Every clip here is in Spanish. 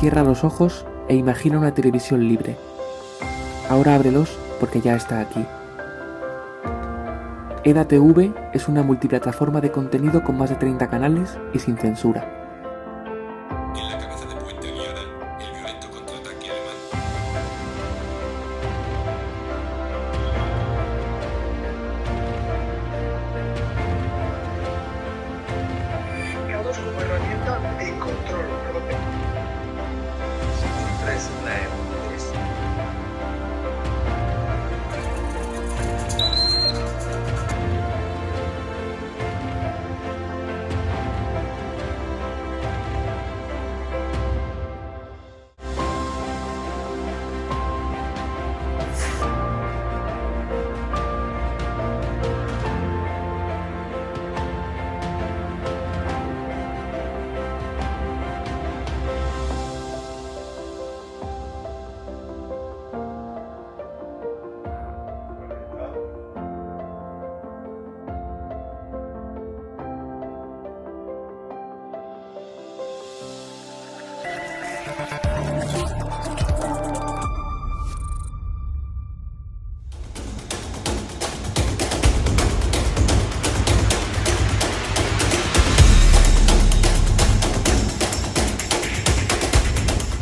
Cierra los ojos e imagina una televisión libre. Ahora ábrelos porque ya está aquí. EDATV es una multiplataforma de contenido con más de 30 canales y sin censura. En la cabeza de Puente Guiara, el violento contraataque alemán. Mercados como herramienta de control.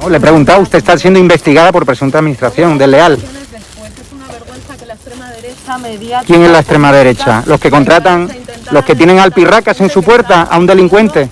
Le he preguntado, usted está siendo investigada por presunta administración desleal. Es una vergüenza que la extrema derecha mediática... ¿Quién es la extrema derecha? ¿Los que contratan, los que tienen alpirracas en su puerta a un delincuente?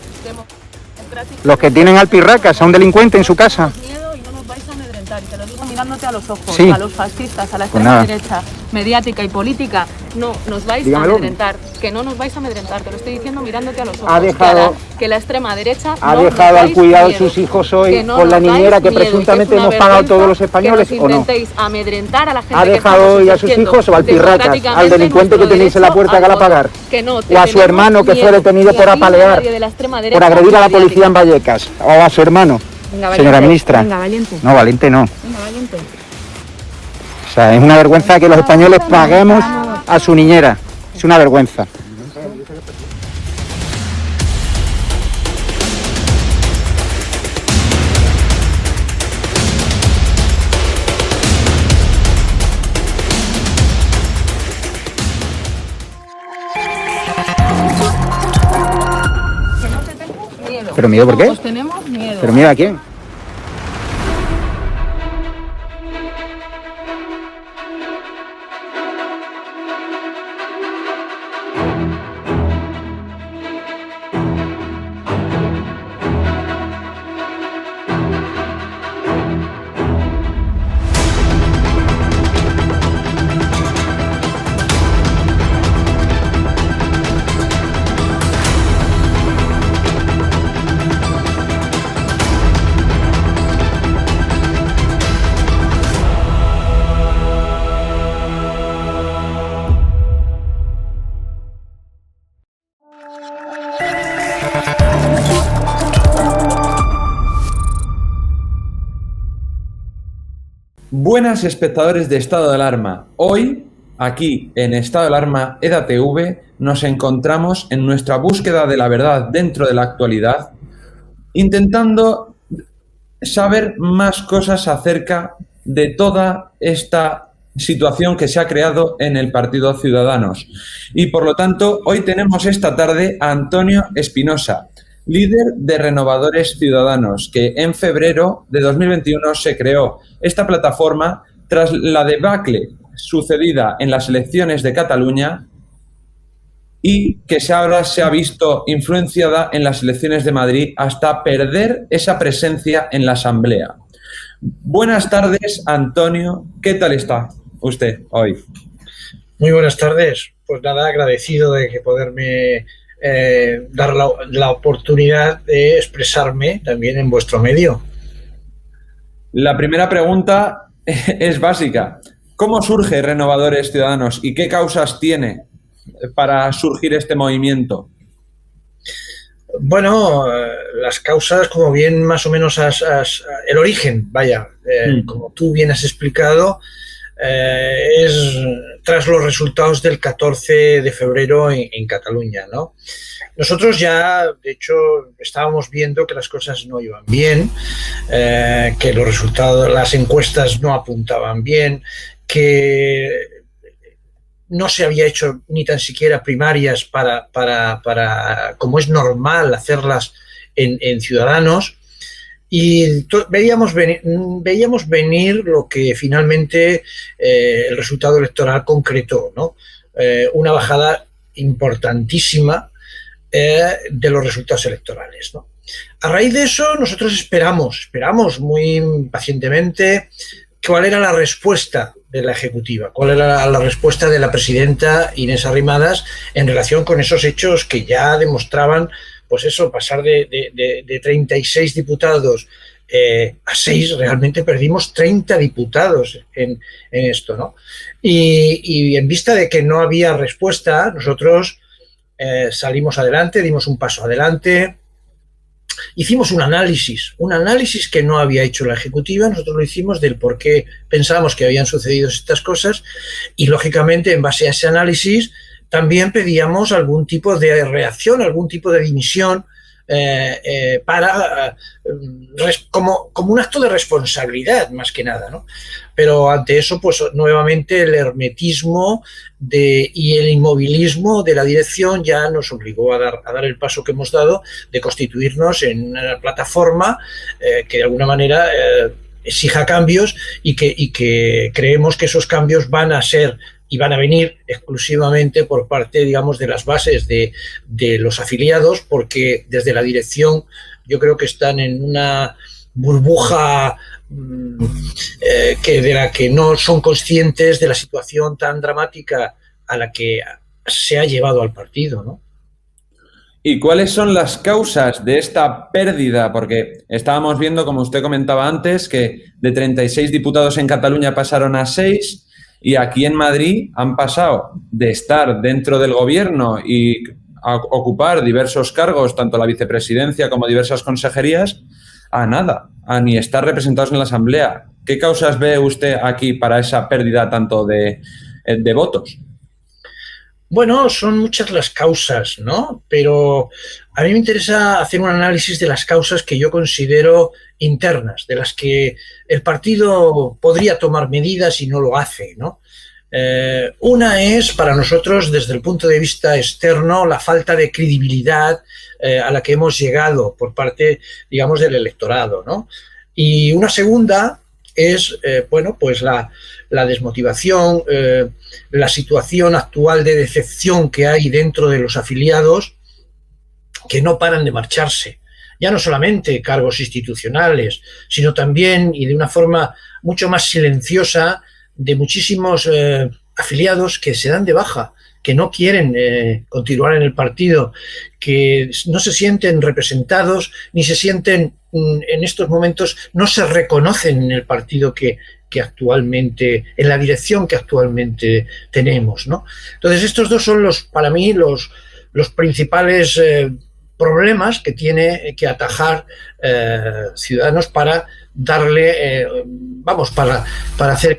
¿Los que tienen alpirracas a un delincuente en su casa? Miedo y no nos vais a amedrentar, y te lo digo mirándote a los ojos, Sí. a los fascistas, a la Pues extrema nada. derecha mediática y política. No nos vais Dígamelo. a amedrentar, que no nos vais a amedrentar, te lo estoy diciendo mirándote a los ojos. Ha dejado- que la extrema derecha ¿Ha no dejado nos al dais cuidado de miedo, sus hijos hoy que no con la nos dais niñera que miedo, y presuntamente es una hemos pagado vergüenza todos los españoles, que o no? intentéis amedrentar a la gente ¿Ha que dejado estamos hoy a sus ejerciendo hijos o al pirracas, al democráticamente delincuente que nuestro tenéis en la derecho puerta al que la voto? pagar? Que no, ¿O a su tenemos hermano que fue miedo, detenido ni por a ti, ni a apalear, nadie de la extrema por derecha agredir a la mediática. policía en Vallecas? ¿O a su hermano? Venga, Señora valiente. ministra. Venga, valiente. No, valiente no. Venga, valiente. O sea, es una vergüenza que los españoles paguemos a su niñera. Es una vergüenza. Que no te tengo miedo. ¿Pero miedo por qué? Os tenemos miedo. ¿Pero mira a quién? Buenas espectadores de Estado de Alarma. Hoy, aquí en Estado de Alarma EDATV, nos encontramos en nuestra búsqueda de la verdad dentro de la actualidad, intentando saber más cosas acerca de toda esta situación que se ha creado en el Partido Ciudadanos. Y por lo tanto, hoy tenemos esta tarde a Antonio Espinosa, líder de Renovadores Ciudadanos, que en febrero de 2021 se creó esta plataforma tras la debacle sucedida en las elecciones de Cataluña y que ahora se ha visto influenciada en las elecciones de Madrid hasta perder esa presencia en la Asamblea. Buenas tardes, Antonio. ¿Qué tal está usted hoy? Muy buenas tardes. Pues nada, agradecido de que poderme dar la oportunidad de expresarme también en vuestro medio. La primera pregunta es básica. ¿Cómo surge Renovadores Ciudadanos y qué causas tiene para surgir este movimiento? Bueno, las causas, como bien más o menos el origen, vaya, como tú bien has explicado, es tras los resultados del 14 de febrero en Cataluña, ¿no? Nosotros ya, de hecho, estábamos viendo que las cosas no iban bien, que los resultados, las encuestas no apuntaban bien, que no se había hecho ni tan siquiera primarias para como es normal hacerlas en Ciudadanos, y veíamos venir lo que finalmente el resultado electoral concretó, ¿no? Una bajada importantísima de los resultados electorales, ¿no? A raíz de eso, nosotros esperamos muy pacientemente cuál era la respuesta de la Ejecutiva, cuál era la respuesta de la presidenta Inés Arrimadas en relación con esos hechos que ya demostraban, pues eso, pasar de 36 diputados a 6, realmente perdimos 30 diputados en esto, ¿no? Y en vista de que no había respuesta, nosotros salimos adelante, dimos un paso adelante, hicimos un análisis que no había hecho la Ejecutiva. Nosotros lo hicimos del por qué pensábamos que habían sucedido estas cosas, y lógicamente en base a ese análisis también pedíamos algún tipo de reacción, algún tipo de dimisión como un acto de responsabilidad, más que nada, ¿no? Pero ante eso, pues nuevamente el hermetismo y el inmovilismo de la dirección ya nos obligó a dar el paso que hemos dado de constituirnos en una plataforma que de alguna manera exija cambios, y que creemos que esos cambios van a ser y van a venir exclusivamente por parte, digamos, de las bases de los afiliados, porque desde la dirección yo creo que están en una burbuja de la que no son conscientes de la situación tan dramática a la que se ha llevado al partido, ¿no? ¿Y cuáles son las causas de esta pérdida? Porque estábamos viendo, como usted comentaba antes, que de 36 diputados en Cataluña pasaron a 6, y aquí en Madrid han pasado de estar dentro del gobierno y a ocupar diversos cargos, tanto la vicepresidencia como diversas consejerías, a nada, a ni estar representados en la Asamblea. ¿Qué causas ve usted aquí para esa pérdida tanto de votos? Bueno, son muchas las causas, ¿no? Pero a mí me interesa hacer un análisis de las causas que yo considero internas, de las que el partido podría tomar medidas y no lo hace, ¿no? Una es, para nosotros, desde el punto de vista externo, la falta de credibilidad a la que hemos llegado por parte, digamos, del electorado, ¿no? Y una segunda es, bueno, pues la desmotivación, la situación actual de decepción que hay dentro de los afiliados, que no paran de marcharse. Ya no solamente cargos institucionales, sino también, y de una forma mucho más silenciosa, de muchísimos afiliados que se dan de baja, que no quieren continuar en el partido, que no se sienten representados, ni se sienten en estos momentos, no se reconocen en el partido que actualmente, en la dirección que actualmente tenemos, ¿no? Entonces estos dos son para mí los principales problemas que tiene que atajar Ciudadanos para darle, para hacer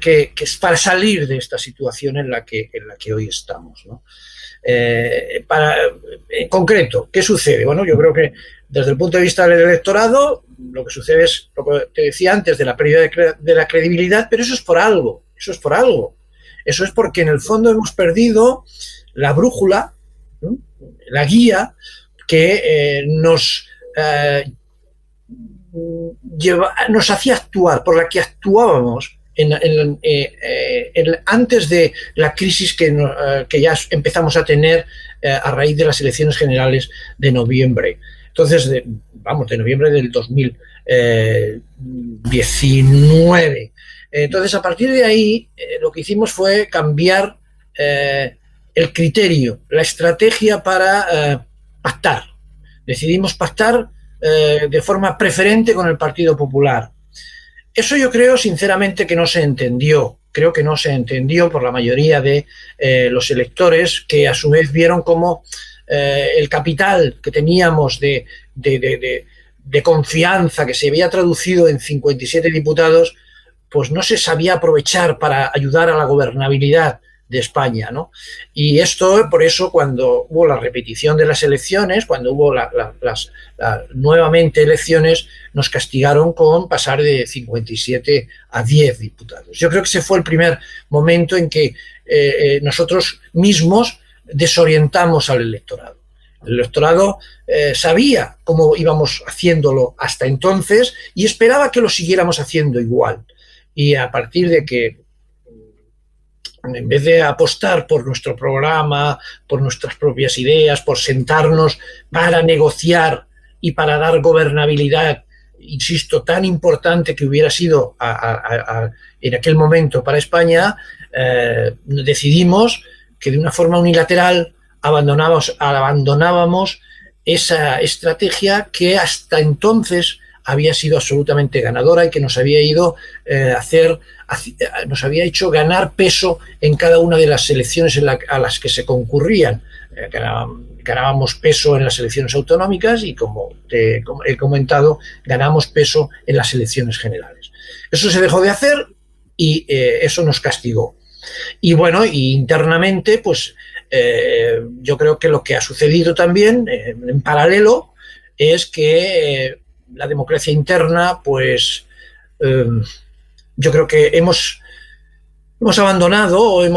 para salir de esta situación en la que hoy estamos, ¿no? En concreto, ¿qué sucede? Bueno, yo creo que desde el punto de vista del electorado, lo que sucede es lo que te decía antes, de la pérdida de la credibilidad, pero eso es por algo, eso es porque en el fondo hemos perdido la brújula, ¿no? La guía que nos hacía actuar, por la que actuábamos antes de la crisis que ya empezamos a tener a raíz de las elecciones generales de noviembre. Entonces, de noviembre del 2019. Entonces, a partir de ahí, lo que hicimos fue cambiar el criterio, la estrategia para pactar. Decidimos pactar de forma preferente con el Partido Popular. Eso yo creo, sinceramente, que no se entendió. Creo que no se entendió por la mayoría de los electores, que a su vez vieron como el capital que teníamos de confianza, que se había traducido en 57 diputados, pues no se sabía aprovechar para ayudar a la gobernabilidad de España, ¿no? Y esto, por eso, cuando hubo la repetición de las elecciones, cuando hubo nuevamente elecciones, nos castigaron con pasar de 57 a 10 diputados. Yo creo que ese fue el primer momento en que nosotros mismos desorientamos al electorado. El electorado sabía cómo íbamos haciéndolo hasta entonces y esperaba que lo siguiéramos haciendo igual. Y a partir de que, en vez de apostar por nuestro programa, por nuestras propias ideas, por sentarnos para negociar y para dar gobernabilidad, insisto, tan importante que hubiera sido en aquel momento para España, decidimos que de una forma unilateral abandonábamos esa estrategia que hasta entonces había sido absolutamente ganadora y que nos había nos había hecho ganar peso en cada una de las elecciones a las que se concurrían. Ganábamos peso en las elecciones autonómicas y, como te he comentado, ganamos peso en las elecciones generales. Eso se dejó de hacer y eso nos castigó. Y bueno, internamente, pues yo creo que lo que ha sucedido también en paralelo es que la democracia interna, pues yo creo que hemos abandonado o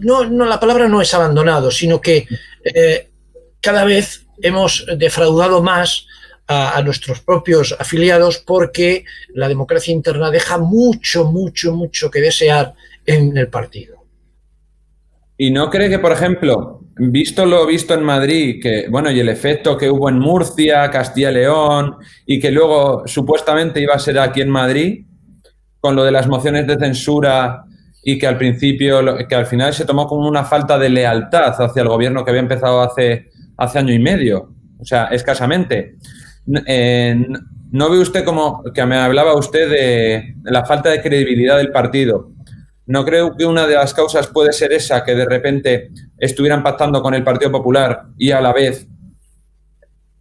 no, la palabra no es abandonado, sino que cada vez hemos defraudado más a nuestros propios afiliados, porque la democracia interna deja mucho que desear en el partido. ¿Y no cree que, por ejemplo, visto lo visto en Madrid, que bueno, y el efecto que hubo en Murcia, Castilla y León, y que luego supuestamente iba a ser aquí en Madrid, con lo de las mociones de censura, y que al principio, que al final se tomó como una falta de lealtad hacia el gobierno que había empezado hace año y medio, o sea, escasamente? ¿No ve usted como que me hablaba usted de la falta de credibilidad del partido? ¿No creo que una de las causas puede ser esa, que de repente estuvieran pactando con el Partido Popular y a la vez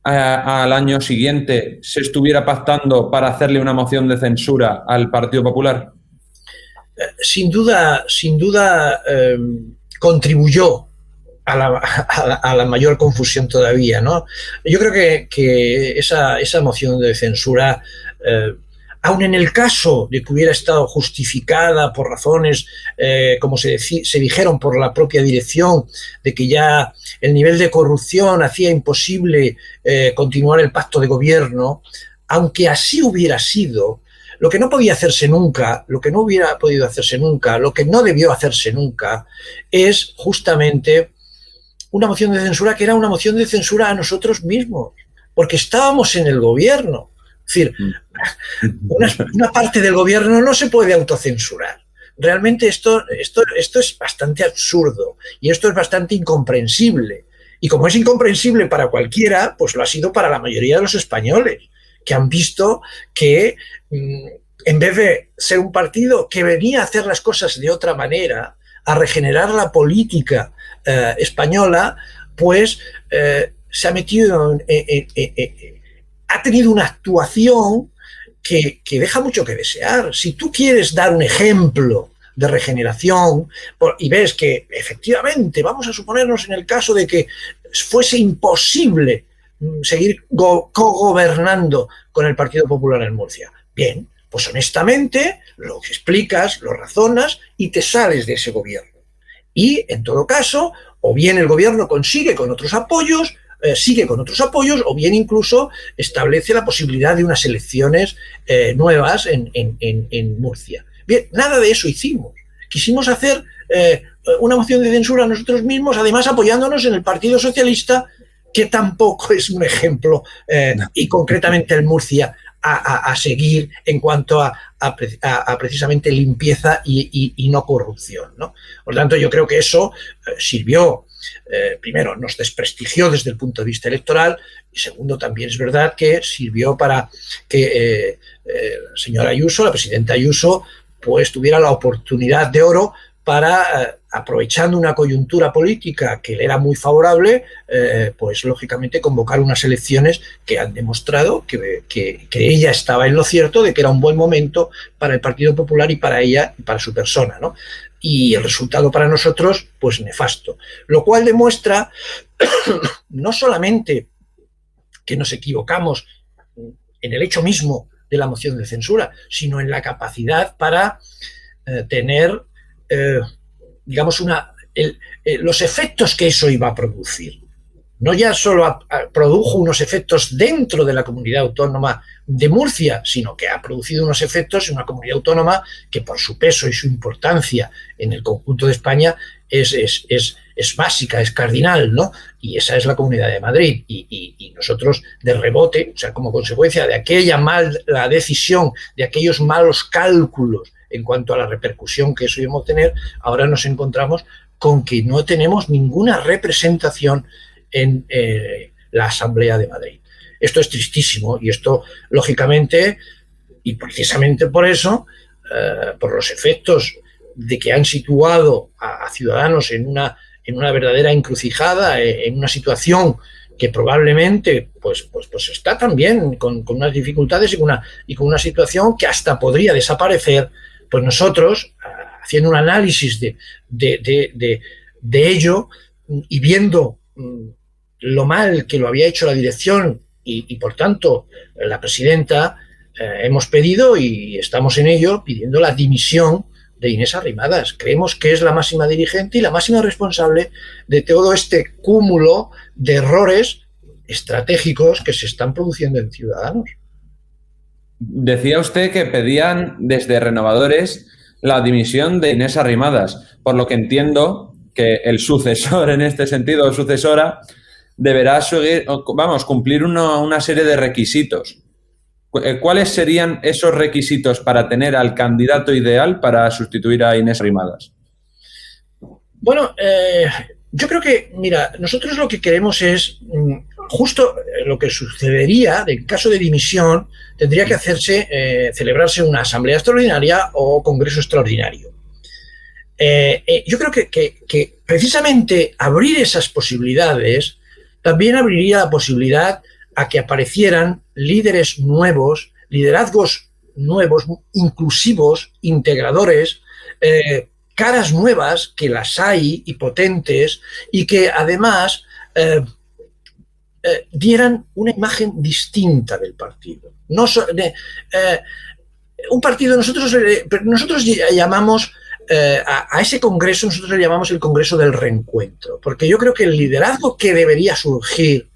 al año siguiente se estuviera pactando para hacerle una moción de censura al Partido Popular? Sin duda contribuyó a la mayor confusión todavía, ¿no? Yo creo que esa moción de censura, aun en el caso de que hubiera estado justificada por razones, como se dijeron por la propia dirección, de que ya el nivel de corrupción hacía imposible continuar el pacto de gobierno, aunque así hubiera sido, lo que no podía hacerse nunca, lo que no hubiera podido hacerse nunca, lo que no debió hacerse nunca, es justamente una moción de censura que era una moción de censura a nosotros mismos, porque estábamos en el gobierno. Es decir, una parte del gobierno no se puede autocensurar. Realmente esto es bastante absurdo y esto es bastante incomprensible. Y como es incomprensible para cualquiera, pues lo ha sido para la mayoría de los españoles, que han visto que en vez de ser un partido que venía a hacer las cosas de otra manera, a regenerar la política española, pues se ha metido ha tenido una actuación que deja mucho que desear. Si tú quieres dar un ejemplo de regeneración y ves que efectivamente, vamos a suponernos en el caso de que fuese imposible seguir cogobernando con el Partido Popular en Murcia, bien, pues honestamente lo explicas, lo razonas y te sales de ese gobierno. Y en todo caso, o bien el gobierno consigue con otros apoyos, sigue con otros apoyos, o bien incluso establece la posibilidad de unas elecciones nuevas en Murcia. Bien, nada de eso hicimos. Quisimos hacer una moción de censura nosotros mismos, además apoyándonos en el Partido Socialista, que tampoco es un ejemplo, y concretamente en Murcia, a seguir en cuanto a precisamente limpieza y no corrupción, ¿no? Por lo tanto, yo creo que eso sirvió. Primero, nos desprestigió desde el punto de vista electoral, y segundo, también es verdad que sirvió para que la señora Ayuso, la presidenta Ayuso, pues tuviera la oportunidad de oro para, aprovechando una coyuntura política que le era muy favorable, pues lógicamente convocar unas elecciones que han demostrado que ella estaba en lo cierto, de que era un buen momento para el Partido Popular y para ella y para su persona, ¿no? Y el resultado para nosotros, pues nefasto. Lo cual demuestra no solamente que nos equivocamos en el hecho mismo de la moción de censura, sino en la capacidad para tener, digamos, los efectos que eso iba a producir. No ya solo produjo unos efectos dentro de la comunidad autónoma de Murcia, sino que ha producido unos efectos en una comunidad autónoma que, por su peso y su importancia en el conjunto de España, es básica, es cardinal, ¿no? Y esa es la Comunidad de Madrid. Y nosotros, de rebote, o sea, como consecuencia de aquella mala decisión, de aquellos malos cálculos en cuanto a la repercusión que eso iba a tener, ahora nos encontramos con que no tenemos ninguna representación en la Asamblea de Madrid. Esto es tristísimo y esto, lógicamente, y precisamente por eso, por los efectos de que han situado a Ciudadanos en una verdadera encrucijada, en una situación que probablemente pues está también con unas dificultades y con una situación que hasta podría desaparecer, pues nosotros, haciendo un análisis de ello y viendo lo mal que lo había hecho la dirección y por tanto la presidenta, hemos pedido y estamos en ello pidiendo la dimisión de Inés Arrimadas. Creemos que es la máxima dirigente y la máxima responsable de todo este cúmulo de errores estratégicos que se están produciendo en Ciudadanos. Decía usted que pedían desde Renovadores la dimisión de Inés Arrimadas, por lo que entiendo que el sucesor en este sentido, o sucesora, deberá seguir, cumplir una serie de requisitos. ¿Cuáles serían esos requisitos para tener al candidato ideal para sustituir a Inés Arrimadas? Bueno, yo creo que, mira, nosotros lo que queremos es, justo lo que sucedería en caso de dimisión, tendría que celebrarse una asamblea extraordinaria o congreso extraordinario. Yo creo que precisamente abrir esas posibilidades también abriría la posibilidad a que aparecieran líderes nuevos, liderazgos nuevos, inclusivos, integradores, caras nuevas, que las hay y potentes, y que además dieran una imagen distinta del partido. Un partido, nosotros llamamos a ese congreso, nosotros le llamamos el Congreso del Reencuentro, porque yo creo que el liderazgo que debería surgir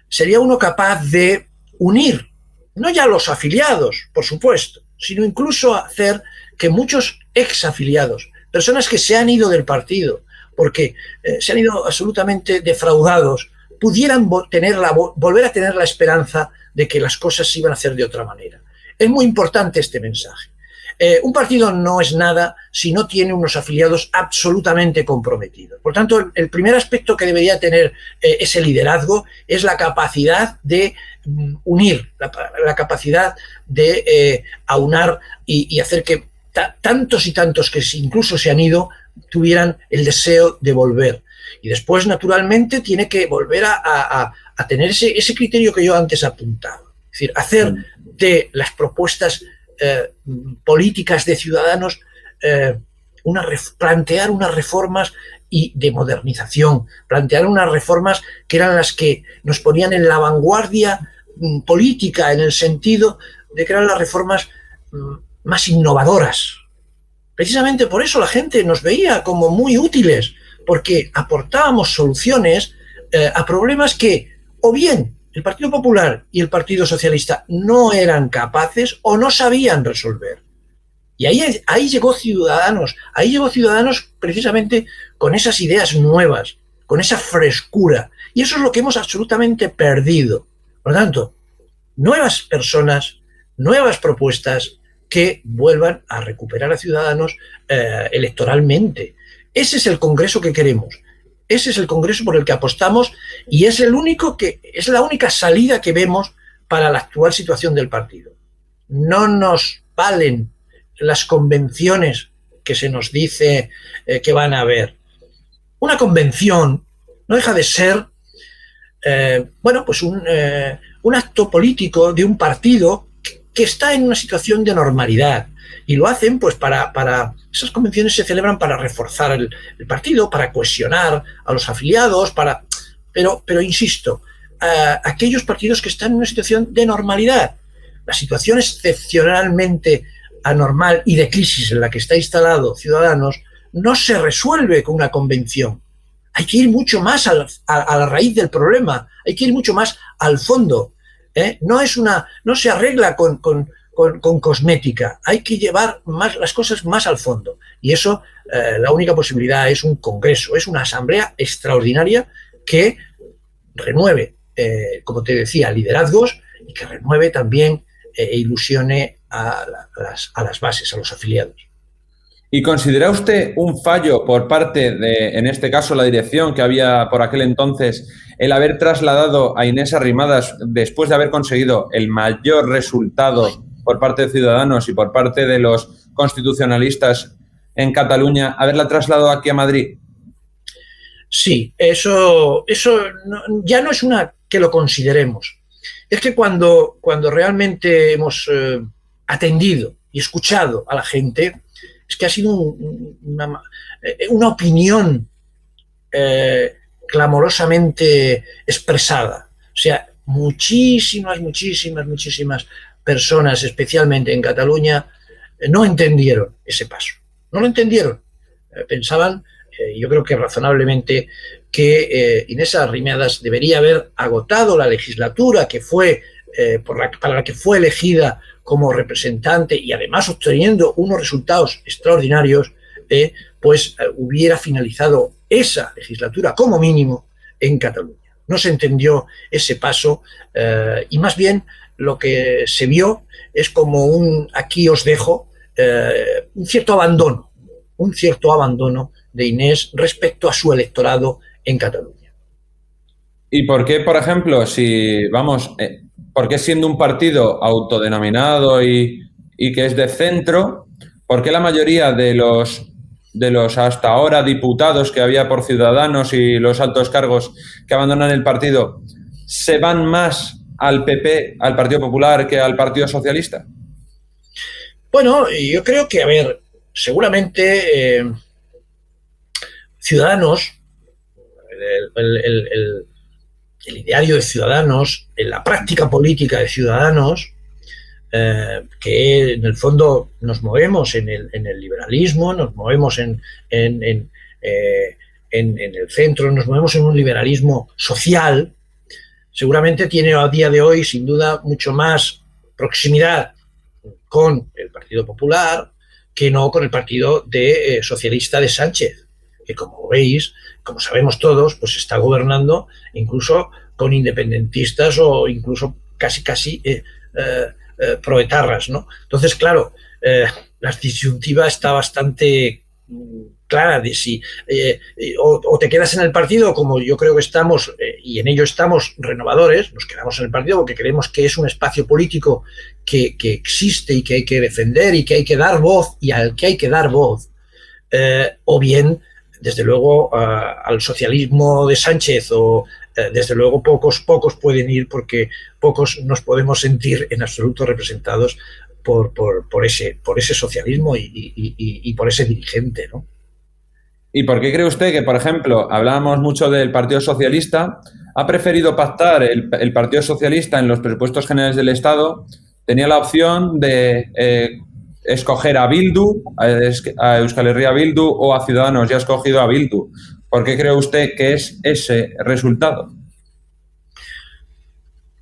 sería uno capaz de unir, no ya los afiliados, por supuesto, sino incluso hacer que muchos exafiliados, personas que se han ido del partido porque se han ido absolutamente defraudados, pudieran volver a tener la esperanza de que las cosas se iban a hacer de otra manera. Es muy importante este mensaje. Un partido no es nada si no tiene unos afiliados absolutamente comprometidos. Por tanto, el primer aspecto que debería tener ese liderazgo es la capacidad de unir, la capacidad de aunar y hacer que tantos y tantos que incluso se han ido tuvieran el deseo de volver. Y después, naturalmente, tiene que volver a tener ese criterio que yo antes apuntaba. Es decir, hacer de las propuestas políticas de Ciudadanos plantear unas reformas de modernización, plantear unas reformas que eran las que nos ponían en la vanguardia política, en el sentido de que eran las reformas más innovadoras. Precisamente por eso la gente nos veía como muy útiles, porque aportábamos soluciones a problemas que o bien el Partido Popular y el Partido Socialista no eran capaces o no sabían resolver. Y ahí llegó Ciudadanos precisamente con esas ideas nuevas, con esa frescura. Y eso es lo que hemos absolutamente perdido. Por lo tanto, nuevas personas, nuevas propuestas que vuelvan a recuperar a Ciudadanos electoralmente. Ese es el Congreso que queremos. Ese es el Congreso por el que apostamos y es la única salida que vemos para la actual situación del partido. No nos valen las convenciones que se nos dice que van a haber. Una convención no deja de ser, pues un acto político de un partido que está en una situación de normalidad. Y lo hacen pues para esas convenciones se celebran para reforzar el partido, para cohesionar a los afiliados, pero insisto, aquellos partidos que están en una situación de normalidad. La situación excepcionalmente anormal y de crisis en la que está instalado Ciudadanos no se resuelve con una convención. Hay que ir mucho más a la raíz del problema, hay que ir mucho más al fondo. No se arregla con cosmética, hay que llevar las cosas más al fondo. Y eso, la única posibilidad es un congreso, es una asamblea extraordinaria que renueve, como te decía, liderazgos y que renueve también e ilusione a las bases, a los afiliados. ¿Y considera usted un fallo por parte de, en este caso, la dirección que había por aquel entonces, el haber trasladado a Inés Arrimadas, después de haber conseguido el mayor resultado por parte de Ciudadanos y por parte de los constitucionalistas en Cataluña, haberla trasladado aquí a Madrid? Sí, eso ya no es una que lo consideremos. Es que cuando realmente hemos atendido y escuchado a la gente, es que ha sido una opinión clamorosamente expresada. O sea, muchísimas personas, especialmente en Cataluña, no entendieron ese paso. No lo entendieron. Pensaban, yo creo que razonablemente, que Inés Arrimadas debería haber agotado la legislatura que fue para la que fue elegida como representante y además obteniendo unos resultados extraordinarios, hubiera finalizado esa legislatura como mínimo en Cataluña. No se entendió ese paso y más bien lo que se vio es como aquí os dejo, un cierto abandono de Inés respecto a su electorado en Cataluña. ¿Y por qué, por ejemplo, por qué siendo un partido autodenominado y que es de centro, por qué la mayoría de los hasta ahora diputados que había por Ciudadanos y los altos cargos que abandonan el partido se van más al PP, al Partido Popular, que al Partido Socialista? Bueno, yo creo que, seguramente Ciudadanos, el ideario de Ciudadanos, en la práctica política de Ciudadanos, que en el fondo nos movemos en el liberalismo, nos movemos en el centro, nos movemos en un liberalismo social, seguramente tiene a día de hoy, sin duda, mucho más proximidad con el Partido Popular que no con el Partido Socialista de Sánchez, que como veis, como sabemos todos, pues está gobernando incluso con independentistas o incluso casi proetarras, ¿no? Entonces, claro, la disyuntiva está bastante clara de si o te quedas en el partido, como yo creo que estamos, y en ello estamos renovadores, nos quedamos en el partido porque creemos que es un espacio político que existe y que hay que defender y que hay que dar voz y al que hay que dar voz, o bien, desde luego, al socialismo de Sánchez o desde luego pocos pueden ir porque pocos nos podemos sentir en absoluto representados por ese socialismo y por ese dirigente, ¿no? ¿Y por qué cree usted que, por ejemplo, hablábamos mucho del Partido Socialista, ha preferido pactar el Partido Socialista en los presupuestos generales del Estado? Tenía la opción de escoger a Bildu, a Euskal Herria Bildu o a Ciudadanos, ya ha escogido a Bildu. ¿Por qué cree usted que es ese resultado?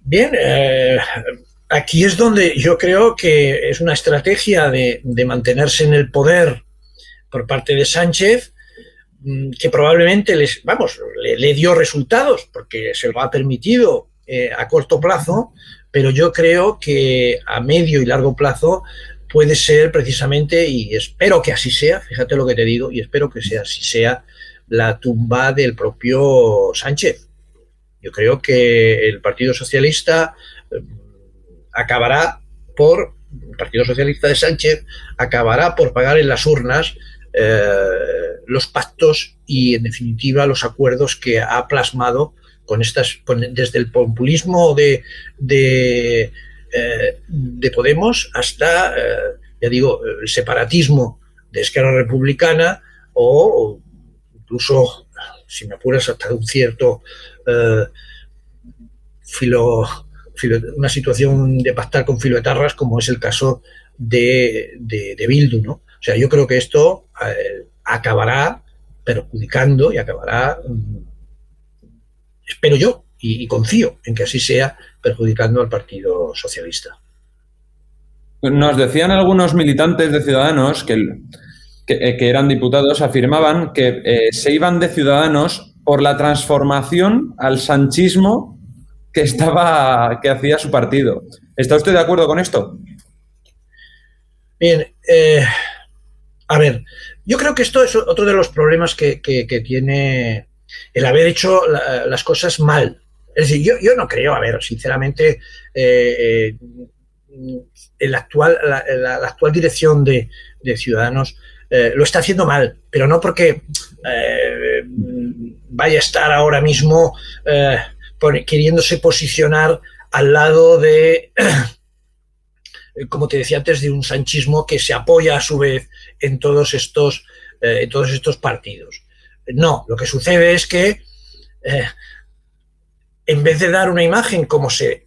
Bien, aquí es donde yo creo que es una estrategia de mantenerse en el poder por parte de Sánchez, que probablemente le dio resultados porque se lo ha permitido a corto plazo, pero yo creo que a medio y largo plazo puede ser precisamente, y espero que así sea, fíjate lo que te digo, y espero que así sea, la tumba del propio Sánchez. Yo creo que el Partido Socialista el Partido Socialista de Sánchez acabará por pagar en las urnas los pactos y, en definitiva, los acuerdos que ha plasmado desde el populismo de Podemos hasta, ya digo, el separatismo de Esquerra Republicana o incluso, si me apuras, hasta un cierto una situación de pactar con filoetarras, como es el caso de Bildu, ¿no? O sea, yo creo que esto acabará perjudicando y acabará, espero yo, y confío en que así sea, perjudicando al Partido Socialista. Nos decían algunos militantes de Ciudadanos que eran diputados, afirmaban que se iban de Ciudadanos por la transformación al sanchismo que hacía su partido. ¿Está usted de acuerdo con esto? Bien, a ver, yo creo que esto es otro de los problemas que tiene el haber hecho las cosas mal. Es decir, yo no creo, a ver, sinceramente, la actual dirección de Ciudadanos lo está haciendo mal, pero no porque vaya a estar ahora mismo queriéndose posicionar al lado de, como te decía antes, de un sanchismo que se apoya a su vez en todos estos partidos. No, lo que sucede es que en vez de dar una imagen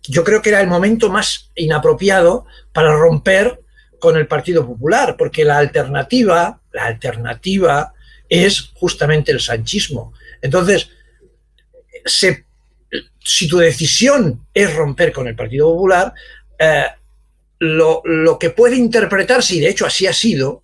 yo creo que era el momento más inapropiado para romper con el Partido Popular, porque la alternativa es justamente el sanchismo. Entonces, si tu decisión es romper con el Partido Popular, lo que puede interpretarse, y de hecho así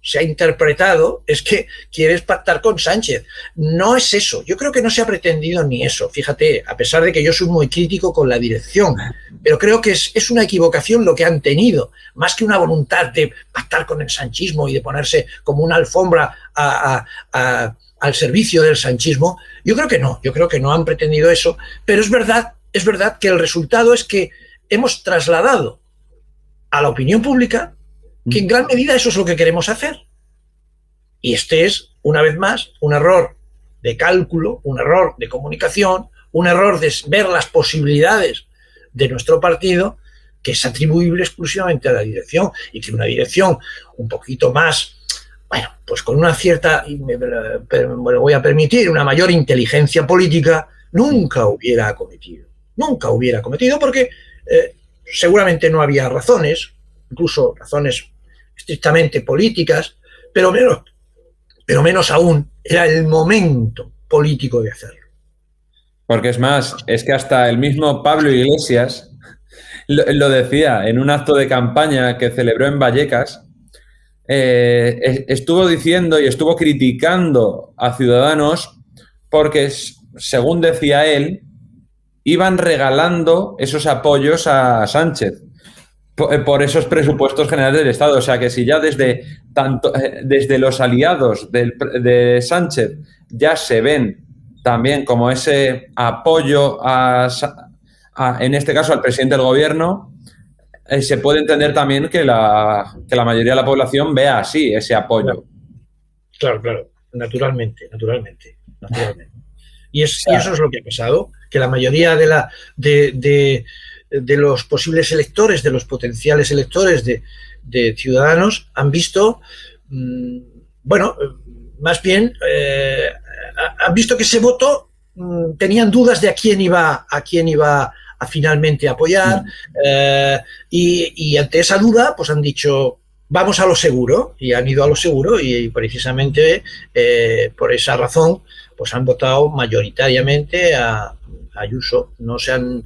se ha interpretado, es que quieres pactar con Sánchez. No es eso. Yo creo que no se ha pretendido ni eso. Fíjate, a pesar de que yo soy muy crítico con la dirección, pero creo que es una equivocación lo que han tenido, más que una voluntad de pactar con el sanchismo y de ponerse como una alfombra al servicio del sanchismo. Yo creo que no han pretendido eso, pero es verdad que el resultado es que hemos trasladado a la opinión pública que en gran medida eso es lo que queremos hacer. Y este es, una vez más, un error de cálculo, un error de comunicación, un error de ver las posibilidades de nuestro partido, que es atribuible exclusivamente a la dirección, y que una dirección un poquito más, bueno, pues con una cierta, me lo voy a permitir, una mayor inteligencia política, nunca hubiera acometido porque seguramente no había razones, incluso razones estrictamente políticas, pero menos aún era el momento político de hacerlo. Porque es más, es que hasta el mismo Pablo Iglesias lo decía en un acto de campaña que celebró en Vallecas, estuvo diciendo y estuvo criticando a Ciudadanos porque, según decía él, iban regalando esos apoyos a Sánchez por esos presupuestos generales del Estado. O sea que si ya desde los aliados de Sánchez ya se ven también como ese apoyo en este caso al presidente del gobierno, se puede entender también que la mayoría de la población vea así ese apoyo. Claro, naturalmente. Y eso es lo que ha pasado, que la mayoría de los posibles electores, de los potenciales electores de Ciudadanos han visto, más bien han visto que ese voto tenían dudas de a quién iba a finalmente apoyar, y ante esa duda pues han dicho vamos a lo seguro, y han ido a lo seguro, y precisamente por esa razón pues han votado mayoritariamente a Ayuso. No se han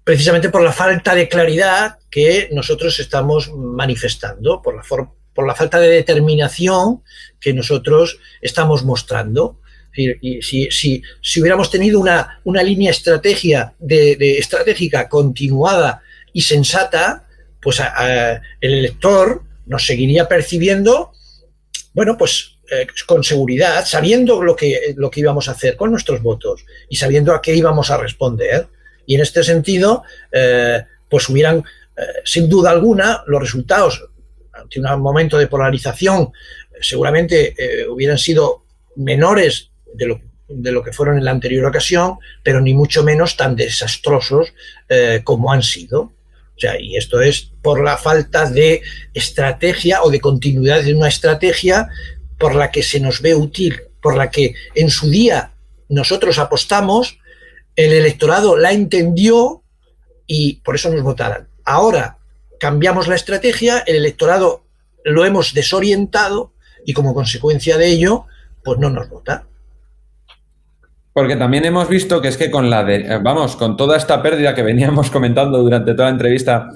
precisamente por la falta de claridad que nosotros estamos manifestando, por la falta de determinación que nosotros estamos mostrando. Y si hubiéramos tenido una línea estratégica continuada y sensata, pues el elector nos seguiría percibiendo, con seguridad, sabiendo lo que íbamos a hacer con nuestros votos y sabiendo a qué íbamos a responder. Y en este sentido, pues hubieran, sin duda alguna, los resultados ante un momento de polarización seguramente hubieran sido menores de lo que fueron en la anterior ocasión, pero ni mucho menos tan desastrosos como han sido. O sea, y esto es por la falta de estrategia o de continuidad de una estrategia por la que se nos ve útil, por la que en su día nosotros apostamos, el electorado la entendió y por eso nos votaron. Ahora cambiamos la estrategia, el electorado lo hemos desorientado y como consecuencia de ello, pues no nos vota. Porque también hemos visto que es que con con toda esta pérdida que veníamos comentando durante toda la entrevista,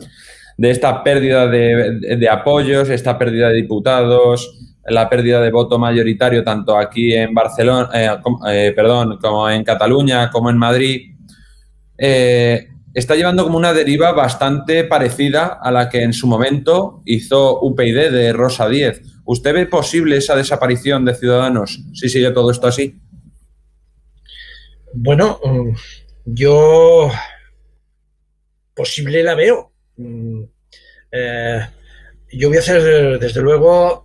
de esta pérdida de apoyos, esta pérdida de diputados, la pérdida de voto mayoritario tanto aquí en Barcelona, como en Cataluña, como en Madrid, está llevando como una deriva bastante parecida a la que en su momento hizo UPyD de Rosa Díez. ¿Usted ve posible esa desaparición de Ciudadanos si sigue todo esto así? Bueno, yo posible la veo. Yo voy a hacer, desde luego,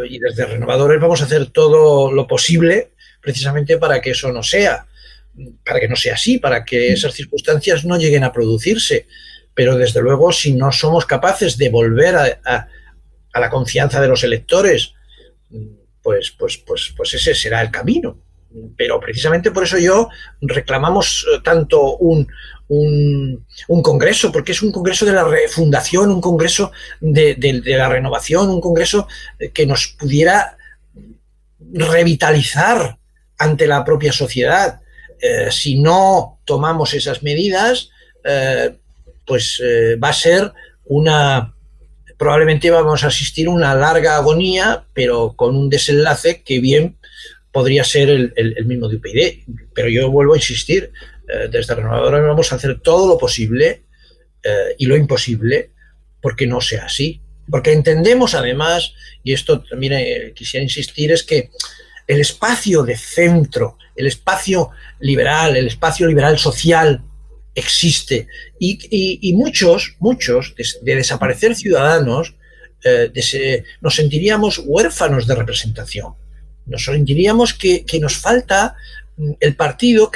y desde Renovadores vamos a hacer todo lo posible precisamente para que eso no sea, para que no sea así, para que esas circunstancias no lleguen a producirse. Pero desde luego, si no somos capaces de volver a la confianza de los electores, pues ese será el camino. Pero precisamente por eso reclamamos tanto un congreso, porque es un congreso de la refundación, un congreso de la renovación, un congreso que nos pudiera revitalizar ante la propia sociedad. Si no tomamos esas medidas, va a ser probablemente vamos a asistir a una larga agonía, pero con un desenlace que bien podría ser el mismo de UPyD. Pero yo vuelvo a insistir, desde Renovadores vamos a hacer todo lo posible y lo imposible porque no sea así. Porque entendemos además, y esto también quisiera insistir, es que el espacio de centro, el espacio liberal social existe. Y muchos de desaparecer Ciudadanos nos sentiríamos huérfanos de representación. Nos sentiríamos que nos falta el partido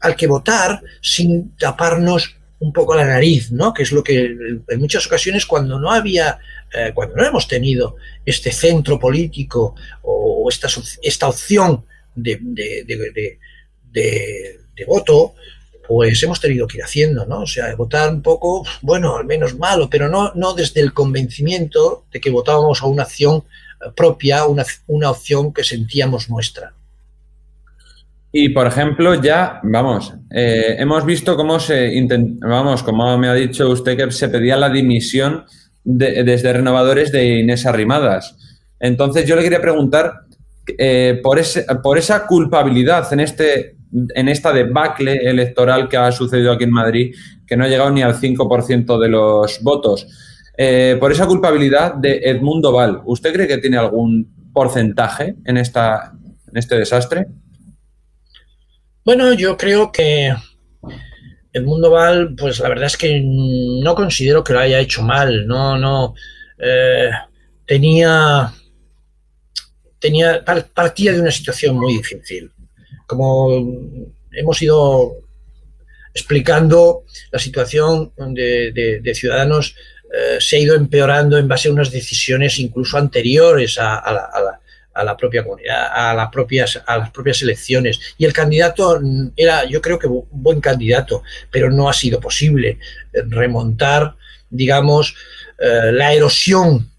al que votar sin taparnos un poco la nariz, ¿no? Que es lo que en muchas ocasiones cuando no hemos tenido este centro político o esta opción de voto, pues hemos tenido que ir haciendo, ¿no? O sea, votar un poco, bueno, al menos malo, pero no desde el convencimiento de que votábamos a una acción propia, una opción que sentíamos nuestra. Y, por ejemplo, hemos visto cómo como me ha dicho usted, que se pedía la dimisión desde Renovadores de Inés Arrimadas. Entonces, yo le quería preguntar por esa culpabilidad en esta debacle electoral que ha sucedido aquí en Madrid, que no ha llegado ni al 5% de los votos. Por esa culpabilidad de Edmundo Val, ¿usted cree que tiene algún porcentaje en este desastre? Bueno, yo creo que Edmundo Val, pues la verdad es que no considero que lo haya hecho mal. Partía de una situación muy difícil. Como hemos ido explicando, la situación de Ciudadanos se ha ido empeorando en base a unas decisiones incluso anteriores a la propia comunidad, a las propias elecciones. Y el candidato era, yo creo que un buen candidato, pero no ha sido posible remontar, digamos, la erosión,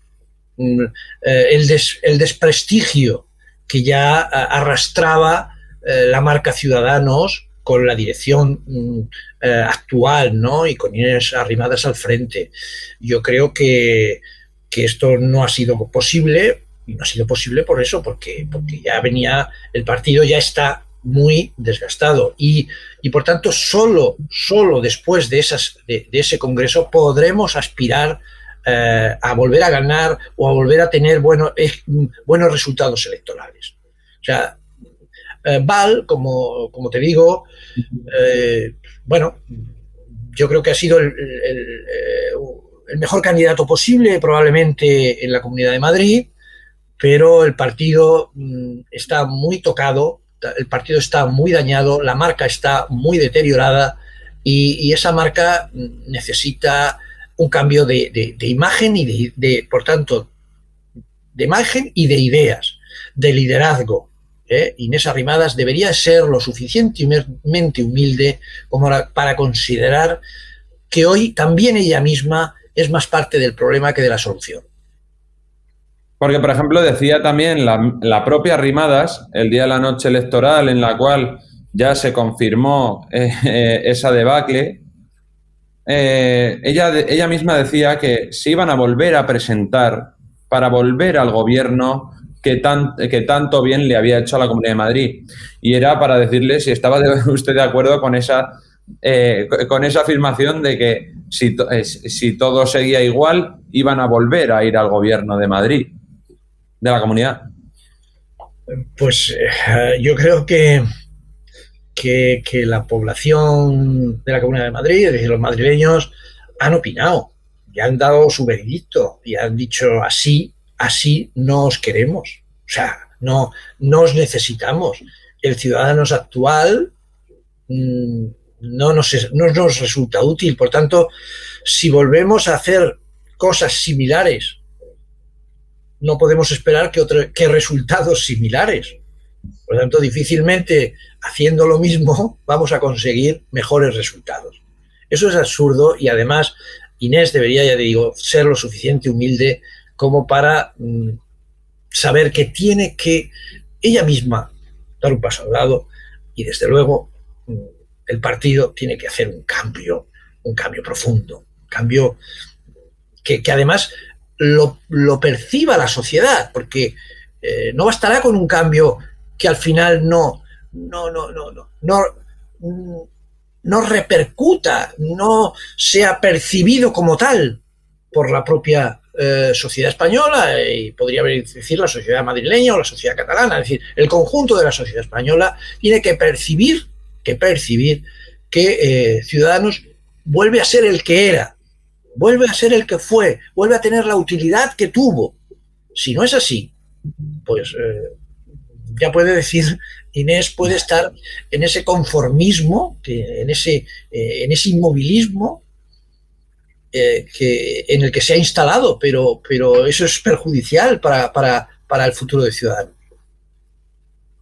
el desprestigio que ya arrastraba la marca Ciudadanos con la dirección actual, ¿no? Y con Inés Arrimadas al frente. Yo creo que esto no ha sido posible, y no ha sido posible por eso, porque ya el partido ya está muy desgastado y por tanto solo después de ese congreso podremos aspirar a volver a ganar o a volver a tener buenos resultados electorales. O sea, Val, como te digo, yo creo que ha sido el mejor candidato posible probablemente en la Comunidad de Madrid, pero el partido está muy tocado, el partido está muy dañado, la marca está muy deteriorada y esa marca necesita un cambio de imagen y por tanto, de imagen y de ideas, de liderazgo. Inés Arrimadas debería ser lo suficientemente humilde como para considerar que hoy también ella misma es más parte del problema que de la solución. Porque, por ejemplo, decía también la propia Arrimadas, el día de la noche electoral en la cual ya se confirmó esa debacle, ella misma decía que se iban a volver a presentar para volver al gobierno que tanto bien le había hecho a la Comunidad de Madrid. Y era para decirle si estaba usted de acuerdo con esa afirmación de que si todo seguía igual, iban a volver a ir al gobierno de Madrid, de la comunidad. Pues yo creo que la población de la Comunidad de Madrid, es decir, los madrileños, han opinado y han dado su veredicto y han dicho así no os queremos, o sea, no os necesitamos. El ciudadano actual no nos resulta útil, por tanto, si volvemos a hacer cosas similares, no podemos esperar que resultados similares. Por lo tanto, difícilmente haciendo lo mismo vamos a conseguir mejores resultados. Eso es absurdo y además Inés debería, ya digo, ser lo suficiente humilde como para saber que tiene que ella misma dar un paso al lado y desde luego el partido tiene que hacer un cambio profundo, un cambio que además lo perciba la sociedad, porque no bastará con un cambio que al final no repercuta, no sea percibido como tal por la propia sociedad española y podría decir la sociedad madrileña o la sociedad catalana. Es decir, el conjunto de la sociedad española tiene que percibir que Ciudadanos vuelve a ser el que era, vuelve a ser el que fue, vuelve a tener la utilidad que tuvo. Si no es así, pues ya puede decir Inés, puede estar en ese conformismo, en ese inmovilismo en el que se ha instalado, pero eso es perjudicial para el futuro de Ciudadanos.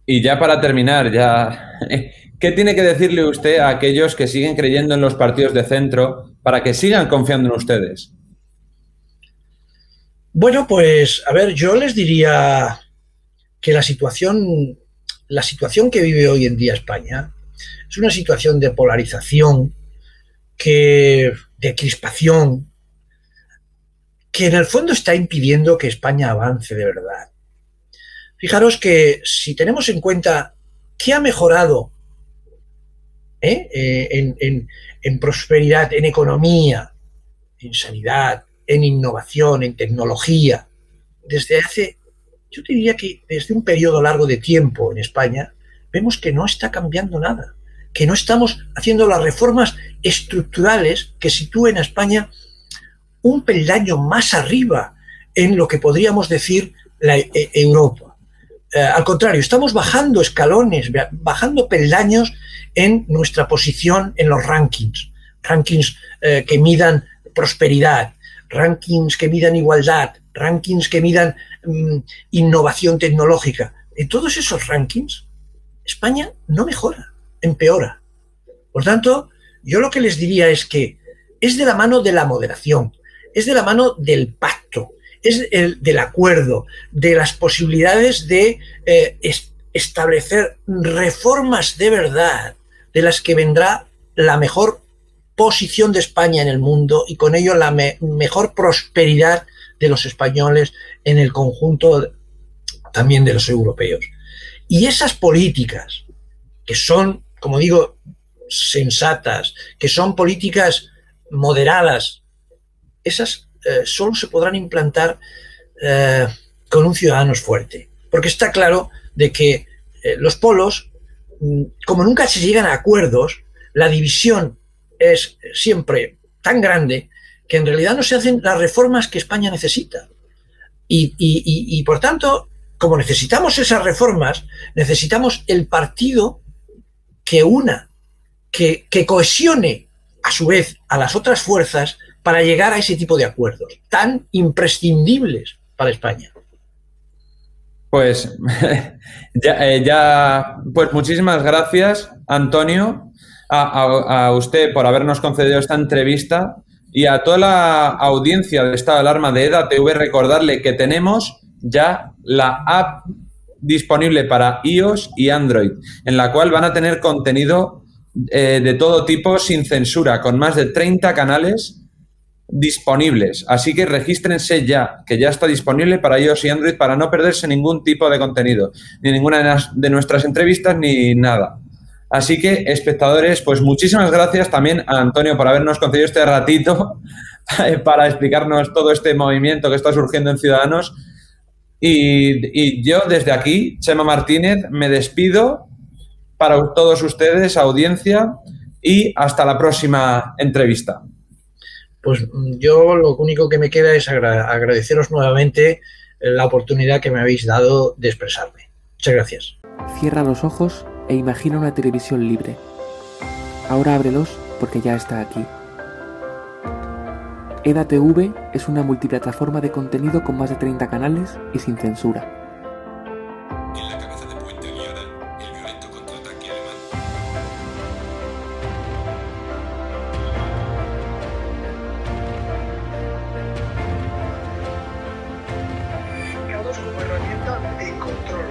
Y ya para terminar, ¿qué tiene que decirle usted a aquellos que siguen creyendo en los partidos de centro para que sigan confiando en ustedes? Bueno, pues, a ver, yo les diría que la situación que vive hoy en día España es una situación de polarización, de crispación, que en el fondo está impidiendo que España avance de verdad. Fijaros que si tenemos en cuenta qué ha mejorado en prosperidad, en economía, en sanidad, en innovación, en tecnología, yo diría que desde un periodo largo de tiempo en España, vemos que no está cambiando nada, que no estamos haciendo las reformas estructurales que sitúen a España un peldaño más arriba en lo que podríamos decir Europa. Al contrario, estamos bajando escalones, bajando peldaños en nuestra posición en los rankings que midan prosperidad, rankings que midan igualdad, rankings que midan innovación tecnológica. En todos esos rankings, España no mejora, empeora. Por tanto, yo lo que les diría es que es de la mano de la moderación, es de la mano del pacto, es del acuerdo, de las posibilidades de establecer reformas de verdad, de las que vendrá la mejor posición de España en el mundo y con ello la mejor prosperidad de los españoles en el conjunto también de los europeos. Y esas políticas que son, como digo, sensatas, que son políticas moderadas, esas solo se podrán implantar con un Ciudadanos fuerte. Porque está claro de que los polos, como nunca se llegan a acuerdos, la división es siempre tan grande que en realidad no se hacen las reformas que España necesita. Y por tanto, como necesitamos esas reformas, necesitamos el partido que una, que cohesione a su vez a las otras fuerzas para llegar a ese tipo de acuerdos tan imprescindibles para España. Pues pues muchísimas gracias, Antonio, a usted por habernos concedido esta entrevista y a toda la audiencia de Estado de Alarma de EDATV recordarle que tenemos ya la app disponible para iOS y Android, en la cual van a tener contenido de todo tipo sin censura, con más de 30 canales disponibles. Así que regístrense ya, que ya está disponible para iOS y Android para no perderse ningún tipo de contenido, ni ninguna de nuestras entrevistas ni nada. Así que, espectadores, pues muchísimas gracias también a Antonio por habernos concedido este ratito para explicarnos todo este movimiento que está surgiendo en Ciudadanos. Y yo desde aquí, Chema Martínez, me despido para todos ustedes, audiencia, y hasta la próxima entrevista. Pues yo lo único que me queda es agradeceros nuevamente la oportunidad que me habéis dado de expresarme. Muchas gracias. Cierra los ojos e imagina una televisión libre. Ahora ábrelos porque ya está aquí. EDATV es una multiplataforma de contenido con más de 30 canales y sin censura. En la cabeza de Puente Guiada, el violento contraataque alemán. Como herramienta de control.